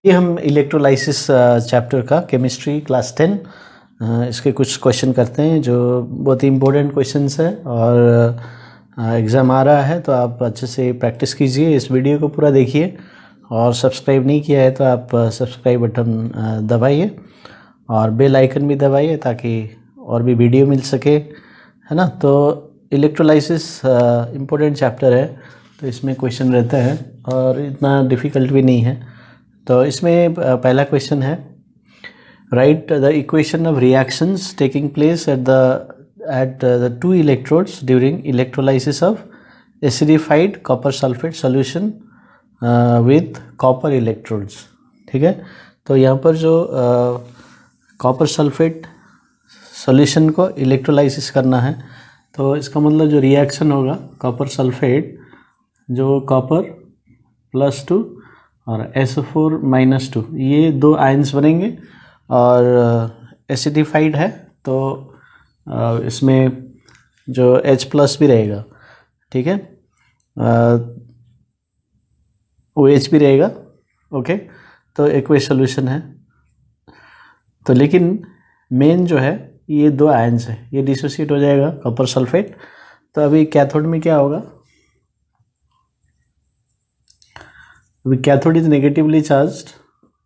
ये हम electrolysis chapter का केमिस्ट्री क्लास 10 इसके कुछ क्वेश्चन करते हैं जो बहुत ही इम्पोर्टेंट क्वेश्चंस है और एग्ज़ाम आ रहा है, तो आप अच्छे से प्रैक्टिस कीजिए। इस वीडियो को पूरा देखिए और सब्सक्राइब नहीं किया है तो आप सब्सक्राइब बटन दबाइए और बेल आइकन भी दबाइए ताकि और भी वीडियो मिल सके, है ना। तो इलेक्ट्रोलाइसिस इम्पोर्टेंट चैप्टर है, तो इसमें क्वेश्चन रहता है और इतना डिफ़िकल्ट भी नहीं है। तो इसमें पहला क्वेश्चन है, right the equation of reactions taking place at the two electrodes during electrolysis of acidified copper sulphate solution with copper electrodes. ठीक है, तो यहाँ पर जो कॉपर सल्फेट सॉल्यूशन को इलेक्ट्रोलाइसिस करना है, तो इसका मतलब जो रिएक्शन होगा कॉपर सल्फेट, जो कॉपर +2 और SO4-2, ये दो आयंस बनेंगे और एसिडिफाइड है तो इसमें जो H+ भी रहेगा, ठीक है, OH भी रहेगा। ओके, तो एक्वस सॉल्यूशन है। तो लेकिन मेन जो है ये दो आयंस है, ये डिसोसिएट हो जाएगा कॉपर सल्फेट। तो अभी कैथोड में क्या होगा, अभी कैथोड इज नेगेटिवली चार्ज्ड,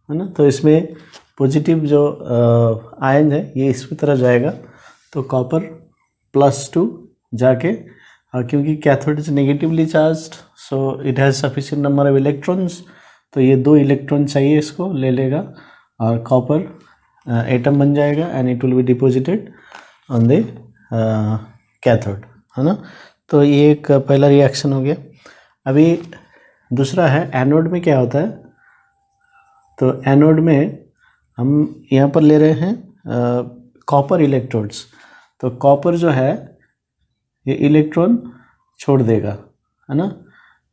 है ना, तो इसमें पॉजिटिव जो आयन है ये इसकी तरफ जाएगा, तो कॉपर +2 जाके, क्योंकि cathode is negatively charged so it has sufficient number of electrons, तो ये दो इलेक्ट्रॉन चाहिए, इसको ले लेगा और कॉपर एटम बन जाएगा and it will be deposited on the cathode, है ना। तो ये एक पहला रिएक्शन हो गया। अभी दूसरा है एनोड में क्या होता है। तो एनोड में हम यहाँ पर ले रहे हैं कॉपर इलेक्ट्रोड्स, तो कॉपर जो है ये इलेक्ट्रॉन छोड़ देगा, है ना,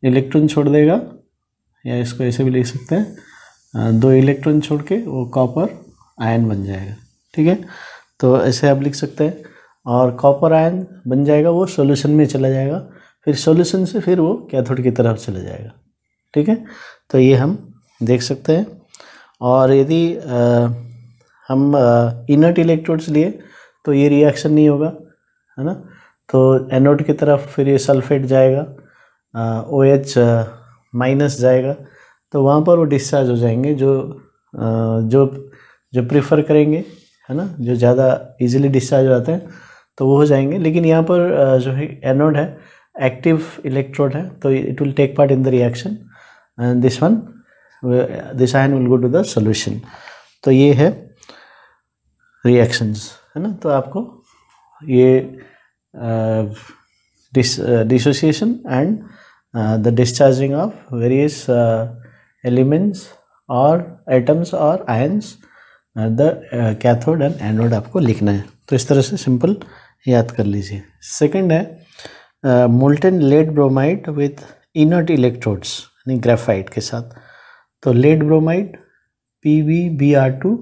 इलेक्ट्रॉन छोड़ देगा, या इसको ऐसे भी लिख सकते हैं, दो इलेक्ट्रॉन छोड़ के वो कॉपर आयन बन जाएगा। ठीक है, तो ऐसे आप लिख सकते हैं और कॉपर आयन बन जाएगा, वो सॉल्यूशन में चला जाएगा, फिर सॉल्यूशन से फिर वो कैथोड की तरफ चला जाएगा। ठीक है, तो ये हम देख सकते हैं। और यदि हम इनर्ट इलेक्ट्रोड्स लिए तो ये रिएक्शन नहीं होगा, है ना, तो एनोड की तरफ फिर ये सल्फेट जाएगा, OH- जाएगा, तो वहाँ पर वो डिस्चार्ज हो जाएंगे, जो प्रेफर करेंगे, है ना, जो ज़्यादा इजीली डिस्चार्ज हो जाते हैं तो वो हो जाएंगे। लेकिन यहाँ पर जो है एनोड है, एक्टिव इलेक्ट्रोड है, तो it will take part in the reaction and this ion will go to the solution. तो ये है रिएक्शंस, है ना। तो आपको ये dissociation and the discharging of various elements और एटम्स और ions the cathode and anode आपको लिखना है। तो इस तरह से सिंपल याद कर लीजिए। सेकंड है molten lead bromide with inert electrodes, यानी ग्रेफाइट के साथ। तो लेड ब्रोमाइड PbBr2,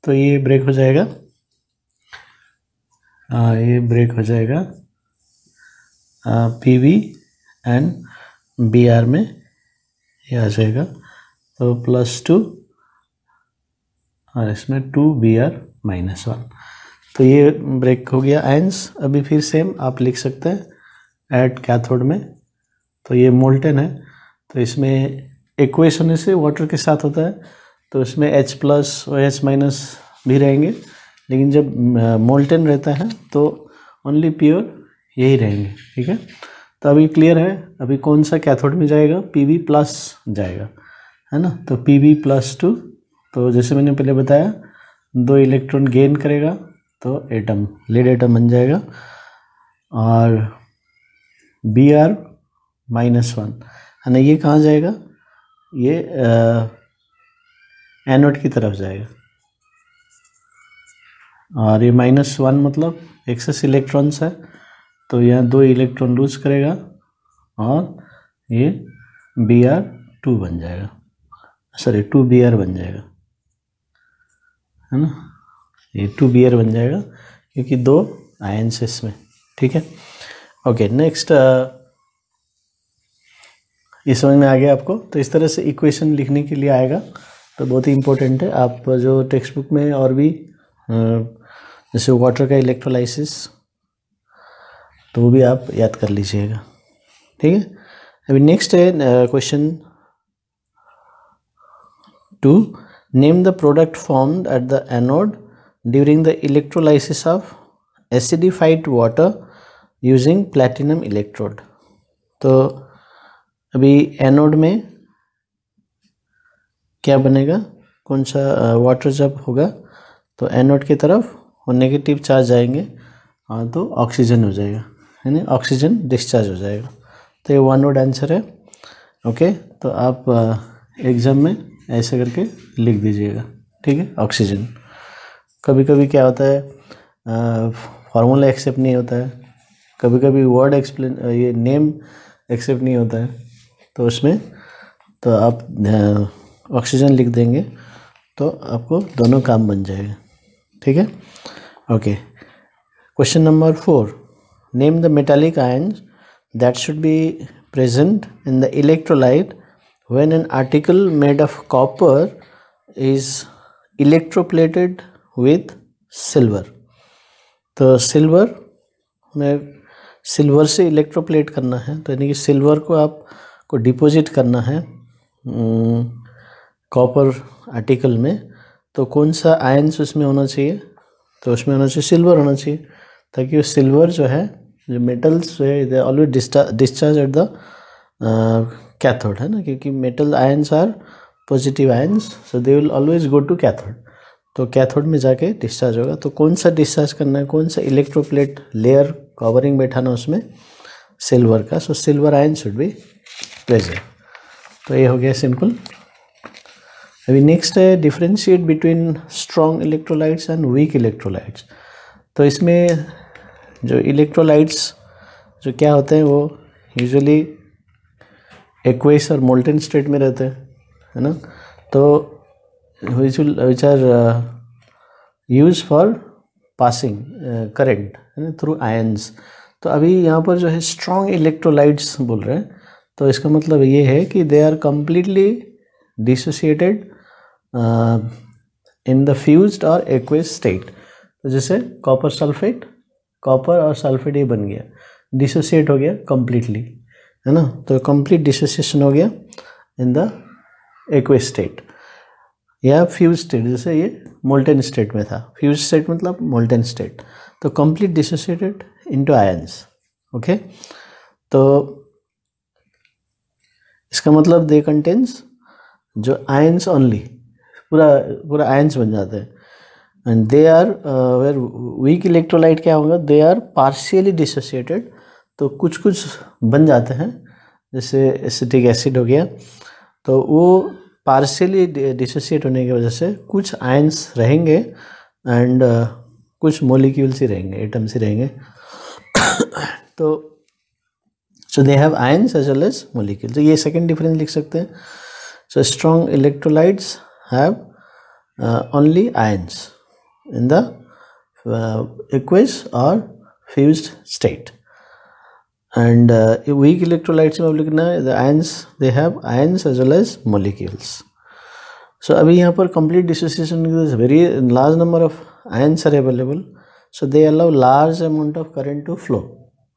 तो ये ब्रेक हो जाएगा, ये ब्रेक हो जाएगा Pb एंड Br में, ये आ जाएगा, तो +2 और इसमें 2Br-1, तो ये ब्रेक हो गया आयंस। अभी फिर सेम आप लिख सकते हैं एट कैथोड में, तो ये मोल्टेन है, तो इसमें एक्वेस होने से वाटर के साथ होता है, तो इसमें H+ OH- भी रहेंगे, लेकिन जब मोल्टेन रहता है तो ओनली प्योर यही रहेंगे। ठीक है, तो अभी क्लियर है। अभी कौन सा कैथोड में जाएगा, Pb+ जाएगा, है ना, तो Pb+2, तो जैसे मैंने पहले बताया दो इलेक्ट्रॉन गेन करेगा तो एटम, लेड एटम बन जाएगा, और Br-1, है ना, ये कहाँ जाएगा, ये एनोड की तरफ जाएगा, और ये -1 मतलब एक्सेस इलेक्ट्रॉन्स है, तो यहाँ दो इलेक्ट्रॉन लूज करेगा और ये Br2 बन जाएगा, सॉरी 2Br बन जाएगा, है ना, ये 2Br बन जाएगा क्योंकि दो आयंस है इसमें। ठीक है, ओके, नेक्स्ट, ये समझ में आ गया आपको। तो इस तरह से इक्वेशन लिखने के लिए आएगा तो बहुत ही इम्पोर्टेंट है। आप जो टेक्स्ट बुक में और भी जैसे वाटर का इलेक्ट्रोलाइसिस, तो वो भी आप याद कर लीजिएगा, ठीक है। अभी नेक्स्ट है question 2, name the product formed at the anode during the electrolysis of acidified water using platinum electrode. तो अभी एनोड में क्या बनेगा, कौन सा वाटर जब होगा तो एनोड की तरफ वो नेगेटिव चार्ज जाएंगे, हाँ, तो ऑक्सीजन हो जाएगा, है ना, ऑक्सीजन डिस्चार्ज हो जाएगा। तो ये वन वर्ड आंसर है। ओके, तो आप एग्ज़ाम में ऐसे करके लिख दीजिएगा, ठीक है। ऑक्सीजन, कभी कभी क्या होता है फार्मूला एक्सेप्ट नहीं होता है, कभी कभी वर्ड एक्सप्लेन ये नेम एक्सेप्ट नहीं होता है, तो उसमें तो आप ऑक्सीजन लिख देंगे तो आपको दोनों काम बन जाएगा, ठीक है। Okay, question number 4, name the metallic ions that should be present in the electrolyte when an article made of copper is electroplated with silver. तो सिल्वर में सिल्वर से इलेक्ट्रोप्लेट करना है, तो यानी कि सिल्वर को आपको डिपॉजिट करना है कॉपर आर्टिकल में, तो कौन सा आयन्स उसमें होना चाहिए, तो उसमें होना चाहिए सिल्वर होना चाहिए, ताकि वो सिल्वर जो है, जो मेटल्स जो है, they always discharge at the cathode, है ना, क्योंकि metal ions are positive ions, so they will always go to cathode, तो कैथोड में जाके डिस्चार्ज होगा। तो कौन सा डिस्चार्ज करना है, कौन सा इलेक्ट्रोप्लेट लेयर कवरिंग बैठाना उसमें, सिल्वर का, so silver ion should be present. तो ये हो गया सिंपल। अभी नेक्स्ट है differentiate between strong electrolytes and weak electrolytes. तो इसमें जो इलेक्ट्रोलाइट्स जो क्या होते हैं वो यूजुअली एक्वेस और मोल्टेन स्टेट में रहते हैं, है ना, तो which are used for passing current, है ना, थ्रू आयन्स। तो अभी यहाँ पर जो है स्ट्रॉन्ग इलेक्ट्रोलाइट्स बोल रहे हैं, तो इसका मतलब ये है कि they are completely dissociated in the fused और एक्वेस स्टेट। तो जैसे कॉपर सल्फेट, कॉपर और सल्फेट ये बन गया, डिसोसिएट हो गया कम्प्लीटली, है ना, तो कंप्लीट डिसोसिएशन हो गया इन द एक्वेस स्टेट या फ्यूज स्टेट, जैसे ये मोल्टेन स्टेट में था, फ्यूज स्टेट मतलब मोल्टेन स्टेट, तो complete dissociated into ions. Okay, तो इसका मतलब दे कंटेन्स जो आयंस ओनली, पूरा आयंस बन जाते हैं, and they are very weak electrolyte क्या होगा, दे आर पार्शियली डिसोसिएटेड, तो कुछ कुछ बन जाते हैं, जैसे एसिटिक एसिड हो गया, तो वो पार्शियली डिसोसिएट होने की वजह से कुछ आयंस रहेंगे एंड कुछ मॉलिक्यूल्स ही रहेंगे, एटम्स ही रहेंगे, तो so they have ions as well as molecule. तो ये सेकंड डिफरेंस लिख सकते हैं। So strong electrolytes have only ions in the aqueous और fused state, and weak electrolytes में लिखना है the ions, they have ions as well as molecules. So अभी यहाँ पर complete dissociation very large number of ions are available, so they allow large amount of current to flow,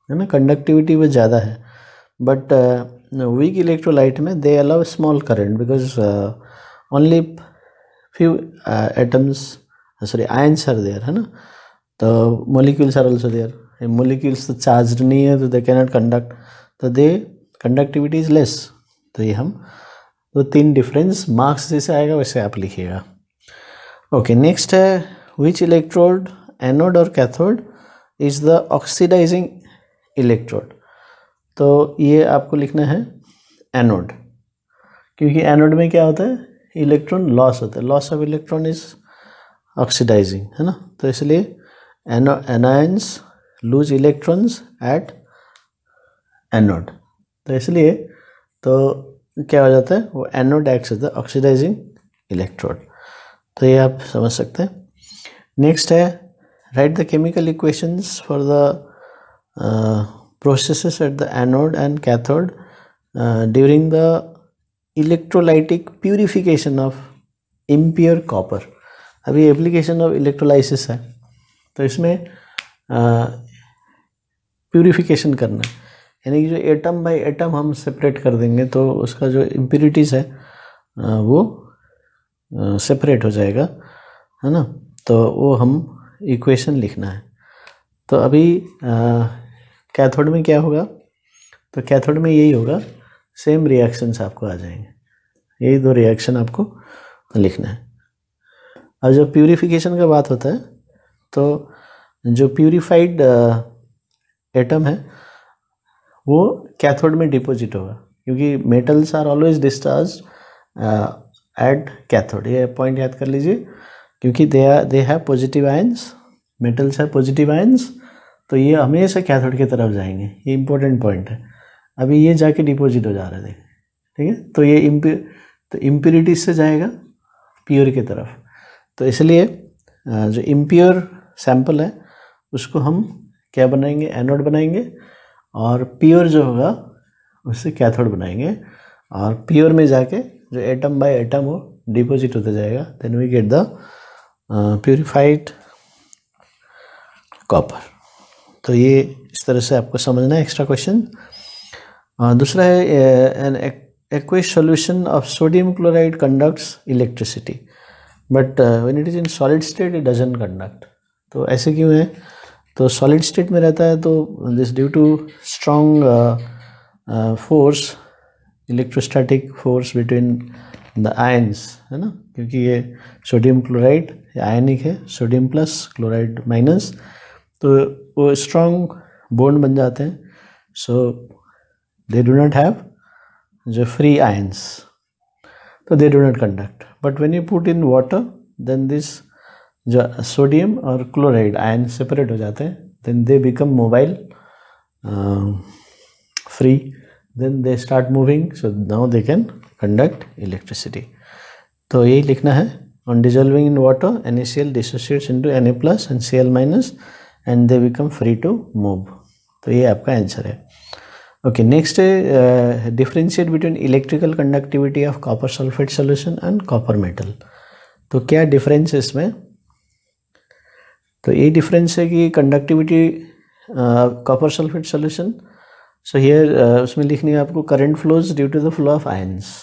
है ना, conductivity वो ज़्यादा है, but weak electrolyte में they allow small current because only few atoms, ions are there, है ना, तो molecules are also there, molecules तो चार्ज नहीं है, तो दे कैनॉट कंडक्ट, तो दे कंडक्टिविटी इज लेस। तो ये हम तो तीन डिफरेंस मार्क्स जैसे आएगा वैसे आप लिखिएगा। ओके, नेक्स्ट है विच इलेक्ट्रोड, एनोड और cathode is the oxidising electrode. तो ये आपको लिखना है एनोड, क्योंकि एनोड में क्या होता है, इलेक्ट्रॉन लॉस होता है, loss of electron is oxidising, है ना, तो इसलिए anions lose electrons at anode, तो इसलिए तो क्या हो जाता है, वो एनोड एक्ट्स होता है ऑक्सीडाइजिंग इलेक्ट्रोड। तो ये आप समझ सकते हैं। नेक्स्ट है right the chemical equations for the processes at the anode and cathode during the electrolytic purification of impure copper. अभी एप्लीकेशन ऑफ इलेक्ट्रोलाइसिस है, तो इसमें प्यूरिफिकेशन करना है, यानी कि जो एटम बाय एटम हम सेपरेट कर देंगे तो उसका जो इम्प्योरिटीज़ है वो सेपरेट हो जाएगा, है ना। तो वो हम इक्वेशन लिखना है। तो अभी कैथोड में क्या होगा, तो कैथोड में यही होगा, सेम रिएक्शंस आपको आ जाएंगे, यही दो रिएक्शन आपको लिखना है। अब जब प्यूरिफिकेशन का बात होता है तो जो प्यूरिफाइड एटम है वो कैथोड में डिपॉजिट होगा, क्योंकि metals are always discharge at cathode. ये पॉइंट याद कर लीजिए, क्योंकि they have positive ions, metals है पॉजिटिव आयंस, तो ये हमेशा कैथोड की तरफ जाएंगे। ये इंपॉर्टेंट पॉइंट है। अभी ये जाके डिपॉजिट हो जा रहा है, ठीक है। तो ये इम्प्योरिटीज से जाएगा प्योर की तरफ। तो इसलिए जो इम्प्योर सैंपल है उसको हम क्या बनाएंगे, एनोड बनाएंगे, और प्योर जो होगा उससे कैथोड बनाएंगे, और प्योर में जाके जो एटम बाय एटम हो डिपॉजिट होता जाएगा, then we get the purified copper. तो ये इस तरह से आपको समझना है। एक्स्ट्रा क्वेश्चन दूसरा है, an aqueous solution of sodium chloride conducts electricity but when it is in solid state it doesn't conduct. तो ऐसे क्यों है, तो सॉलिड स्टेट में रहता है तो this due to strong force, electrostatic force between the ions, है ना, क्योंकि ये सोडियम क्लोराइड आयनिक है, सोडियम प्लस क्लोराइड माइनस, तो वो स्ट्रॉन्ग बॉन्ड बन जाते हैं। So they do not have जो फ्री आयंस, तो they do not conduct. But when you put in water then this जो सोडियम और क्लोराइड आयन सेपरेट हो जाते हैं, then they become mobile, free, then they start moving, so now they can conduct electricity. तो यही लिखना है, on dissolving in water NaCl dissociates into Na+ and Cl- and they become free to move. तो ये आपका answer है। Okay, next है differentiate between electrical conductivity of copper sulphate solution and copper metal. तो क्या डिफरेंस है इसमें, तो ये डिफरेंस है कि conductivity copper sulphate solution, so here उसमें लिखनी है आपको current flows due to the flow of ions,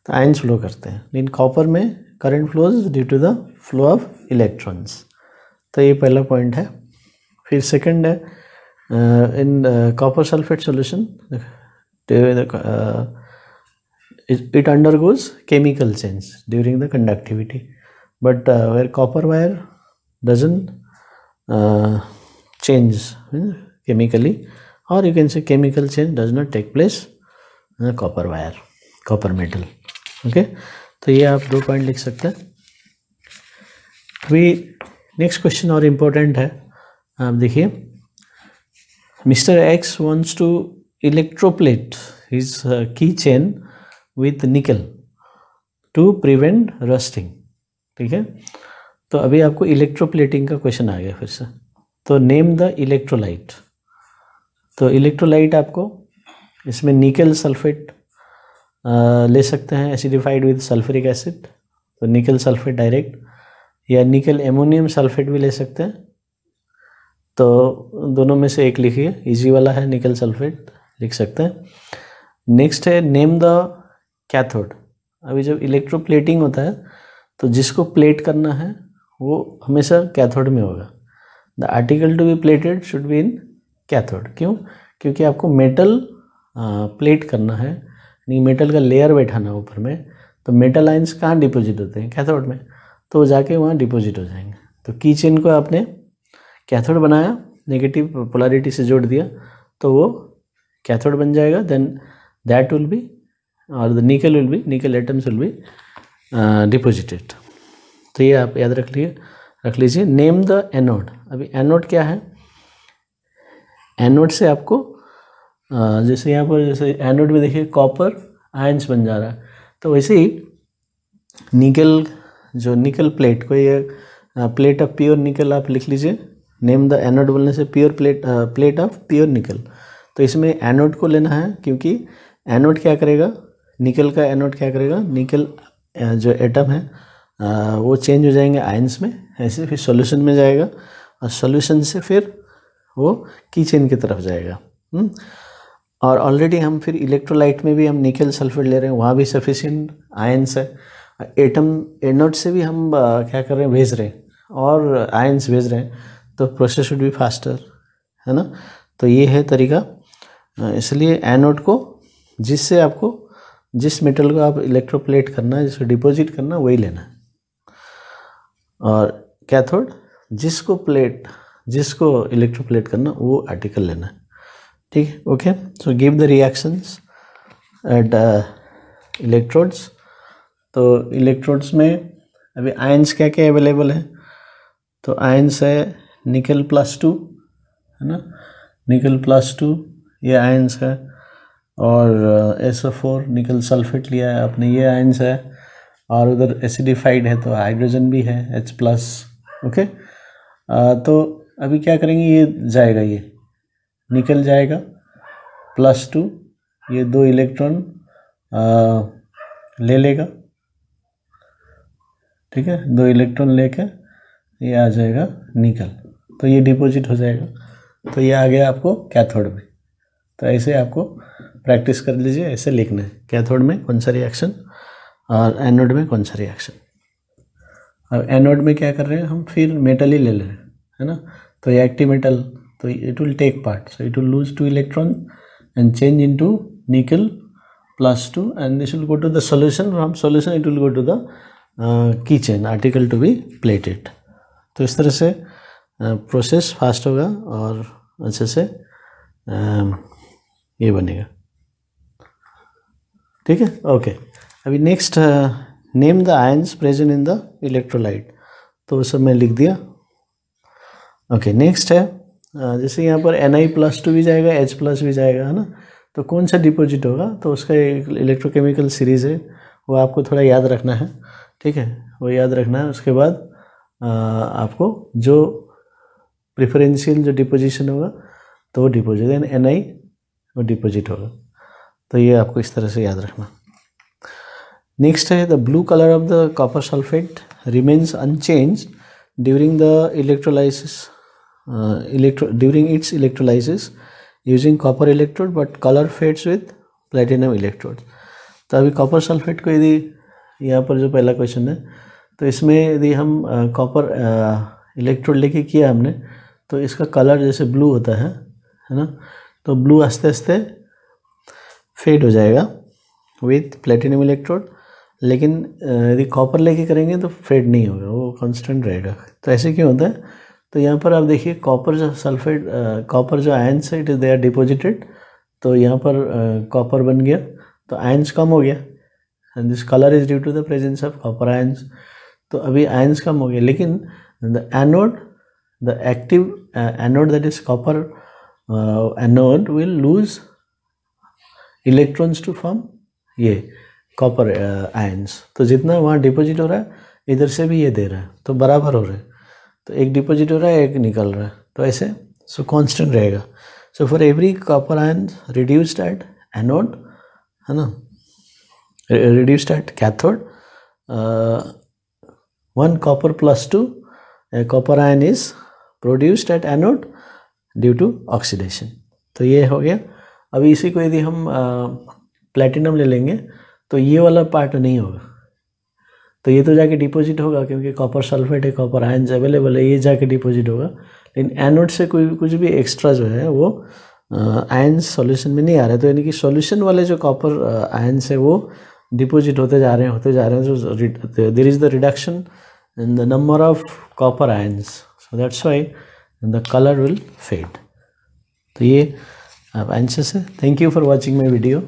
तो आयंस फ्लो करते हैं, लेकिन कॉपर में current flows due to the flow of electrons. तो ये पहला पॉइंट है। फिर सेकंड है, in copper sulphate solution it undergoes chemical change during the conductivity, but where copper wire doesn't change chemically, or you can say chemical change does not take place in the copper wire, copper metal. Okay, तो ये आप 2 point लिख सकते हैं। अभी next question और important है, आप देखिए, mister X wants to electroplate his keychain with nickel to prevent rusting. ठीक है, तो अभी आपको इलेक्ट्रोप्लेटिंग का क्वेश्चन आ गया फिर से। तो नेम द इलेक्ट्रोलाइट। तो इलेक्ट्रोलाइट आपको इसमें निकल सल्फेट ले सकते हैं, एसिडिफाइड विद सल्फ्यूरिक एसिड, तो निकल सल्फेट डायरेक्ट, या निकल एमोनियम सल्फेट भी ले सकते हैं। तो दोनों में से एक लिखिए, इजी वाला है निकल सल्फेट, लिख सकते हैं। नेक्स्ट है नेम द कैथोड। अभी जब इलेक्ट्रोप्लेटिंग होता है तो जिसको प्लेट करना है वो हमेशा कैथोड में होगा। The article to be plated should be in cathode. क्यों? क्योंकि आपको मेटल प्लेट करना है, नहीं मेटल का लेयर बैठाना ऊपर में, तो मेटल आयंस कहाँ डिपॉजिट होते हैं? कैथोड में, तो जाके वहाँ डिपॉजिट हो जाएंगे। तो की चेन को आपने कैथोड बनाया, नेगेटिव पोलैरिटी से जोड़ दिया, तो वो कैथोड बन जाएगा। देन दैट विल बी, और द निकल विल बी, निकल एटम्स विल बी डिपॉजिटेड। तो ये आप याद रख लीजिए। Name the anode. अभी एनोड क्या है? एनोड से आपको जैसे यहाँ पर, जैसे एनोड में देखिए कॉपर आयंस बन जा रहा है, तो वैसे ही निकल, जो निकल प्लेट को, ये प्लेट ऑफ प्योर निकल आप लिख लीजिए। नेम द एनोड बोलने से प्योर प्लेट ऑफ प्योर निकल। तो इसमें एनोड को लेना है, क्योंकि एनोड क्या करेगा, निकल का एनोड क्या करेगा, निकल जो एटम है वो चेंज हो जाएंगे आयंस में, ऐसे फिर सॉल्यूशन में जाएगा और सॉल्यूशन से फिर वो की चेन की तरफ जाएगा। और ऑलरेडी हम फिर इलेक्ट्रोलाइट में भी हम निकल सल्फेट ले रहे हैं, वहाँ भी सफिशिएंट आयंस है। एटम एनोड से भी हम क्या कर रहे हैं, भेज रहे हैं और आयंस भेज रहे हैं, तो प्रोसेस शुड बी फास्टर, है ना। तो ये है तरीका। इसलिए एनोड को जिससे आपको जिस मेटल को आप इलेक्ट्रोप्लेट करना है, जिसको डिपॉजिट करना है, वही लेना है। और कैथोड जिसको इलेक्ट्रोप्लेट करना वो आर्टिकल लेना है, ठीक है। Okay, so give the reactions at electrodes. तो इलेक्ट्रोड्स में अभी आयंस क्या क्या अवेलेबल है, तो आयंस है निकल +2, है ना, निकल +2 ये आयंस है। और SO4 निकल सल्फेट लिया है आपने, ये आयंस है। और उधर एसिडिफाइड है तो हाइड्रोजन भी है H+। ओके, तो अभी क्या करेंगे, ये जाएगा, ये निकल जाएगा +2, ये 2 इलेक्ट्रॉन ले लेगा, ठीक है, 2 इलेक्ट्रॉन लेके ये आ जाएगा निकल, तो ये डिपॉजिट हो जाएगा। तो ये आ गया आपको कैथोड में। तो ऐसे आपको प्रैक्टिस कर लीजिए, ऐसे लिखना है कैथोड में कौन सा रिएक्शन और एनोड में कौन सा रिएक्शन। अब एनोड में क्या कर रहे हैं हम, फिर मेटल ही ले रहे हैं, है ना। तो ये एक्टिव मेटल, तो it will take part, so it will lose 2 electron and change into nickel +2 and this will go to the solution, from solution it will go to the keychain article to be plated. तो इस तरह से process fast होगा और अच्छे से ये बनेगा, ठीक है। ओके, अभी next name the ions present in the electrolyte, तो वो सब मैं लिख दिया। ओके, नेक्स्ट है जैसे यहाँ पर Ni+2 भी जाएगा, H+ भी जाएगा, है ना। तो कौन सा डिपॉजिट होगा, तो उसका एक इलेक्ट्रोकेमिकल सीरीज़ है, वो आपको थोड़ा याद रखना है, ठीक है, वो याद रखना है। उसके बाद आपको जो प्रेफरेंशियल जो डिपोजिशन होगा तो वो डिपोजिट Ni वो डिपोजिट होगा, तो ये आपको इस तरह से याद रखना। नेक्स्ट है the blue colour of the copper sulphate remains unchanged during the electrolysis during its electrolysis using copper electrode but colour fades with platinum electrode. तो अभी कॉपर सल्फेट को यदि यहाँ पर जो पहला क्वेश्चन है, तो इसमें यदि हम कॉपर इलेक्ट्रोड लेके किया हमने, तो इसका कलर जैसे ब्लू होता है ना, तो ब्लू आस्ते आस्ते फेड हो जाएगा विथ प्लेटिनम इलेक्ट्रोड। लेकिन यदि कॉपर लेके करेंगे तो फेड नहीं होगा, वो कांस्टेंट रहेगा। तो ऐसे क्यों होता है, तो यहाँ पर आप देखिए कॉपर जो सल्फेट कॉपर जो आयंस है it is they are deposited, तो यहाँ पर कॉपर बन गया, तो आयंस कम हो गया and this colour is due to the presence of copper ions. तो अभी आयंस कम हो गया, लेकिन the anode the active anode that is copper anode will lose electrons to form ये कॉपर आयंस। तो जितना वहाँ डिपोजिट हो रहा है इधर से भी ये दे रहा है, तो बराबर हो रहे हैं, तो एक डिपोजिट हो रहा है एक निकल रहा है, तो ऐसे सो कांस्टेंट रहेगा। So for every copper ion reduced at anode, है ना, reduced at cathode, 1 copper +2 a copper ion is produced at anode due to oxidation। तो ये हो गया। अभी इसी को यदि हम प्लेटिनम ले लेंगे तो ये वाला पार्ट नहीं होगा, तो ये तो जाके डिपॉजिट होगा क्योंकि कॉपर सल्फेट है, कॉपर आयन्स अवेलेबल है, ये जाके डिपॉजिट होगा। लेकिन एनोड से कोई कुछ भी एक्स्ट्रा जो है वो आयन्स सॉल्यूशन में नहीं आ रहा है, तो यानी कि सॉल्यूशन वाले जो कॉपर आयन्स है वो डिपोजिट होते जा रहे हैं, so there is the reduction in the number of copper ions, so that's why the color will fade। तो ये आप आंसर है। Thank you for watching my video.